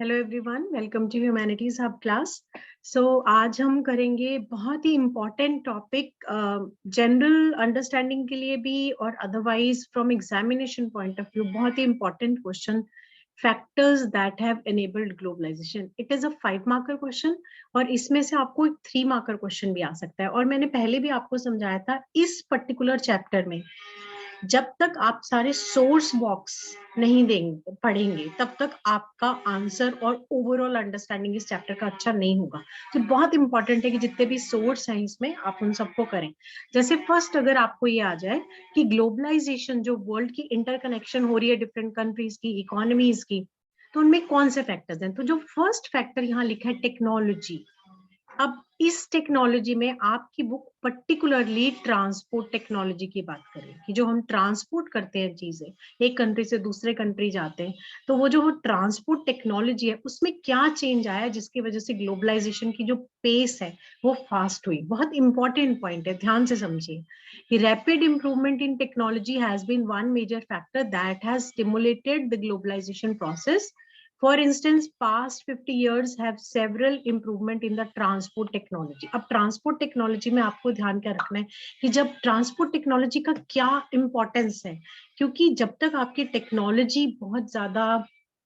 Hello everyone, welcome to humanities hub class. आज हम करेंगे बहुत ही इम्पोर्टेंट टॉपिक जनरल अंडरस्टैंडिंग के लिए भी और otherwise from examination point of view बहुत ही important question, factors that have enabled globalisation. It is a 5 marker question और इसमें से आपको एक 3 मार्कर क्वेश्चन भी आ सकता है। और मैंने पहले भी आपको समझाया था, इस पर्टिकुलर चैप्टर में जब तक आप सारे सोर्स बॉक्स नहीं देंगे पढ़ेंगे तब तक आपका आंसर और ओवरऑल अंडरस्टैंडिंग इस चैप्टर का अच्छा नहीं होगा। तो बहुत इंपॉर्टेंट है कि जितने भी सोर्स हैं इसमें आप उन सबको करें। जैसे फर्स्ट अगर आपको ये आ जाए कि ग्लोबलाइजेशन जो वर्ल्ड की इंटरकनेक्शन हो रही है डिफरेंट कंट्रीज की इकोनॉमीज की, तो उनमें कौन से फैक्टर्स हैं। तो जो फर्स्ट फैक्टर यहाँ लिखा है टेक्नोलॉजी। अब इस टेक्नोलॉजी में आपकी बुक पर्टिकुलरली ट्रांसपोर्ट टेक्नोलॉजी की बात करें कि जो हम ट्रांसपोर्ट करते हैं चीजें एक कंट्री से दूसरे कंट्री जाते हैं, तो वो जो ट्रांसपोर्ट टेक्नोलॉजी है उसमें क्या चेंज आया जिसकी वजह से ग्लोबलाइजेशन की जो पेस है वो फास्ट हुई। बहुत इंपॉर्टेंट पॉइंट है, ध्यान से समझिए कि rapid improvement in technology has been one major factor that has stimulated the globalisation process. For instance, past 50 years have several improvement in the transport technology. अब ट्रांसपोर्ट टेक्नोलॉजी में आपको ध्यान क्या रखना है कि जब ट्रांसपोर्ट टेक्नोलॉजी का क्या इंपॉर्टेंस है, क्योंकि जब तक आपकी टेक्नोलॉजी बहुत ज्यादा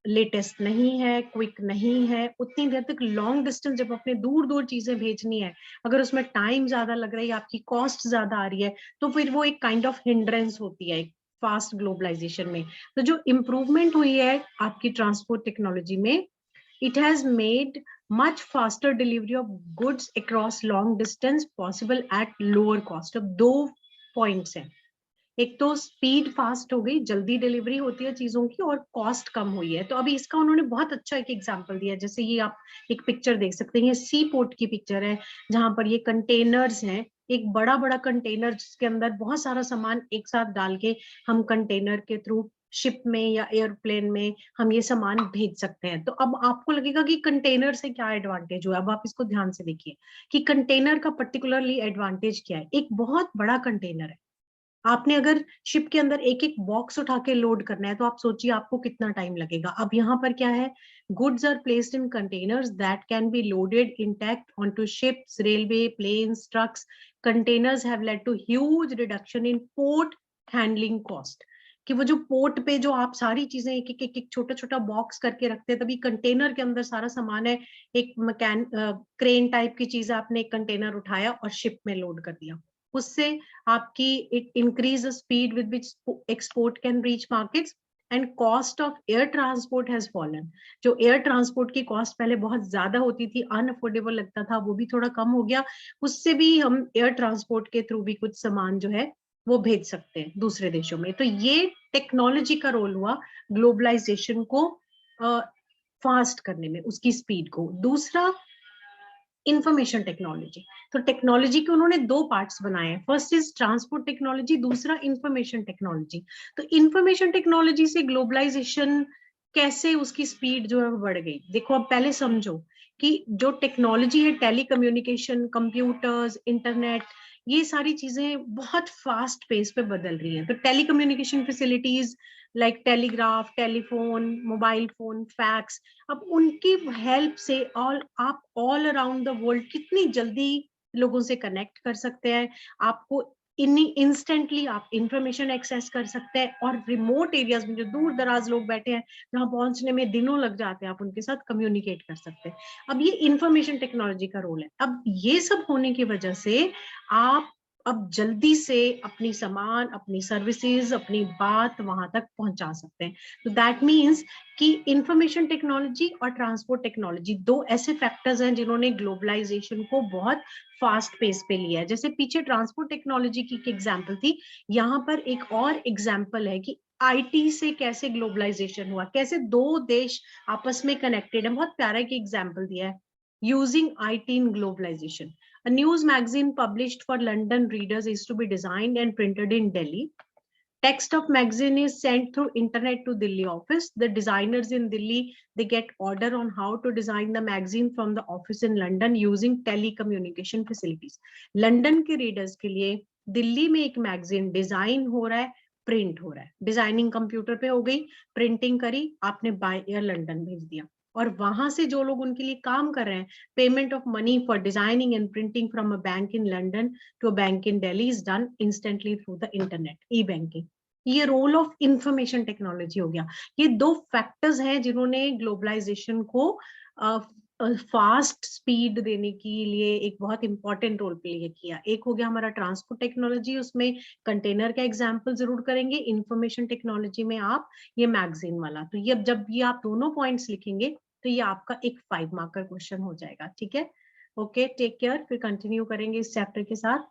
लेटेस्ट नहीं है, क्विक नहीं है, उतनी देर तक लॉन्ग डिस्टेंस जब अपने दूर दूर चीजें भेजनी है, अगर उसमें टाइम ज्यादा लग रहा है या आपकी कॉस्ट ज्यादा आ रही है, तो फिर वो एक काइंड ऑफ हिंड्रेंस होती है फास्ट ग्लोबलाइजेशन में। तो जो इम्प्रूवमेंट हुई है आपकी ट्रांसपोर्ट टेक्नोलॉजी में, it has made much faster delivery of goods across long distance possible at lower cost. अब दो पॉइंट्स हैं, एक तो स्पीड फास्ट हो गई, जल्दी डिलीवरी होती है चीजों की, और कॉस्ट कम हुई है। तो अभी इसका उन्होंने बहुत अच्छा एक एग्जांपल दिया, जैसे ये आप एक पिक्चर देख सकते हैं, ये सी पोर्ट की पिक्चर है जहां पर ये कंटेनर्स हैं, एक बड़ा बड़ा कंटेनर जिसके अंदर बहुत सारा सामान एक साथ डाल के हम कंटेनर के थ्रू शिप में या एयरप्लेन में हम ये सामान भेज सकते हैं। तो अब आपको लगेगा कि कंटेनर से क्या एडवांटेज हुआ। अब आप इसको ध्यान से देखिए कि कंटेनर का पर्टिकुलरली एडवांटेज क्या है। एक बहुत बड़ा कंटेनर है, आपने अगर शिप के अंदर एक एक बॉक्स उठा के लोड करना है तो आप सोचिए आपको कितना टाइम लगेगा। अब यहाँ पर क्या है, goods are placed in containers that can be loaded intact onto ships, railway, planes, trucks. Containers have led to huge reduction in port handling cost. कि वो जो पोर्ट पे जो आप सारी चीजें एक एक एक, एक छोटा छोटा बॉक्स करके रखते हैं, तभी कंटेनर के अंदर सारा सामान है, एक क्रेन टाइप की चीज आपने एक कंटेनर उठाया और शिप में लोड कर दिया। उससे आपकी it increase the speed with which export can reach markets and cost of air transport has fallen. जो एयर ट्रांसपोर्ट की कॉस्ट पहले बहुत ज्यादा होती थी, अनअफोर्डेबल लगता था, वो भी थोड़ा कम हो गया। उससे भी हम एयर ट्रांसपोर्ट के थ्रू भी कुछ सामान जो है वो भेज सकते हैं दूसरे देशों में। तो ये टेक्नोलॉजी का रोल हुआ ग्लोबलाइजेशन को फास्ट करने में, उसकी स्पीड को। दूसरा, इंफॉर्मेशन टेक्नोलॉजी। तो टेक्नोलॉजी के उन्होंने दो पार्ट्स बनाए हैं, फर्स्ट इज ट्रांसपोर्ट टेक्नोलॉजी, दूसरा इंफॉर्मेशन टेक्नोलॉजी। तो इंफॉर्मेशन टेक्नोलॉजी से ग्लोबलाइजेशन कैसे उसकी स्पीड जो है वो बढ़ गई। देखो अब पहले समझो कि जो टेक्नोलॉजी है, टेलीकम्युनिकेशन, कंप्यूटर्स, इंटरनेट, ये सारी चीजें बहुत फास्ट पेस पे बदल रही हैं। तो telecommunication facilities like telegraph, telephone, mobile phone, fax, अब उनकी हेल्प से आप ऑल अराउंड द वर्ल्ड कितनी जल्दी लोगों से कनेक्ट कर सकते हैं। आपको इंस्टेंटली आप इंफॉर्मेशन एक्सेस कर सकते हैं, और रिमोट एरियाज में जो दूर दराज लोग बैठे हैं जहां पहुंचने में दिनों लग जाते हैं, आप उनके साथ कम्युनिकेट कर सकते हैं। अब ये इंफॉर्मेशन टेक्नोलॉजी का रोल है। अब ये सब होने की वजह से आप अब जल्दी से अपनी सामान, अपनी सर्विसेज, अपनी बात वहां तक पहुंचा सकते हैं। तो दैट मीन्स कि इंफॉर्मेशन टेक्नोलॉजी और ट्रांसपोर्ट टेक्नोलॉजी दो ऐसे फैक्टर्स हैं जिन्होंने ग्लोबलाइजेशन को बहुत फास्ट पेस पे लिया है। जैसे पीछे ट्रांसपोर्ट टेक्नोलॉजी की एग्जांपल थी, यहाँ पर एक और एग्जांपल है कि आईटी से कैसे ग्लोबलाइजेशन हुआ, कैसे दो देश आपस में कनेक्टेड है। बहुत प्यारा एक एग्जांपल दिया है, using IT in globalisation. A news magazine published for London readers is to be designed and printed in Delhi. Text of magazine is sent through internet to Delhi office. The designers in Delhi, they get order on how to design the magazine from the office in London using telecommunication facilities. London के readers के लिए दिल्ली में एक magazine design हो रहा है, print हो रहा है। डिजाइनिंग कंप्यूटर पे हो गई, प्रिंटिंग करी, आपने बाय एयर लंदन भेज दिया। और वहां से जो लोग उनके लिए काम कर रहे हैं, payment of money for designing and printing from a bank in London to a bank in Delhi is done instantly through the internet, e banking. ये रोल ऑफ इंफॉर्मेशन टेक्नोलॉजी हो गया। ये दो फैक्टर्स हैं जिन्होंने ग्लोबलाइजेशन को फास्ट स्पीड देने के लिए एक बहुत इंपॉर्टेंट रोल प्ले किया। एक हो गया हमारा ट्रांसपोर्ट टेक्नोलॉजी, उसमें कंटेनर का एग्जांपल जरूर करेंगे। इंफॉर्मेशन टेक्नोलॉजी में आप ये मैगजीन वाला। तो ये जब ये आप दोनों पॉइंट्स लिखेंगे तो ये आपका एक 5 मार्कर क्वेश्चन हो जाएगा। ठीक है, ओके, टेक केयर। फिर कंटिन्यू करेंगे इस चैप्टर के साथ।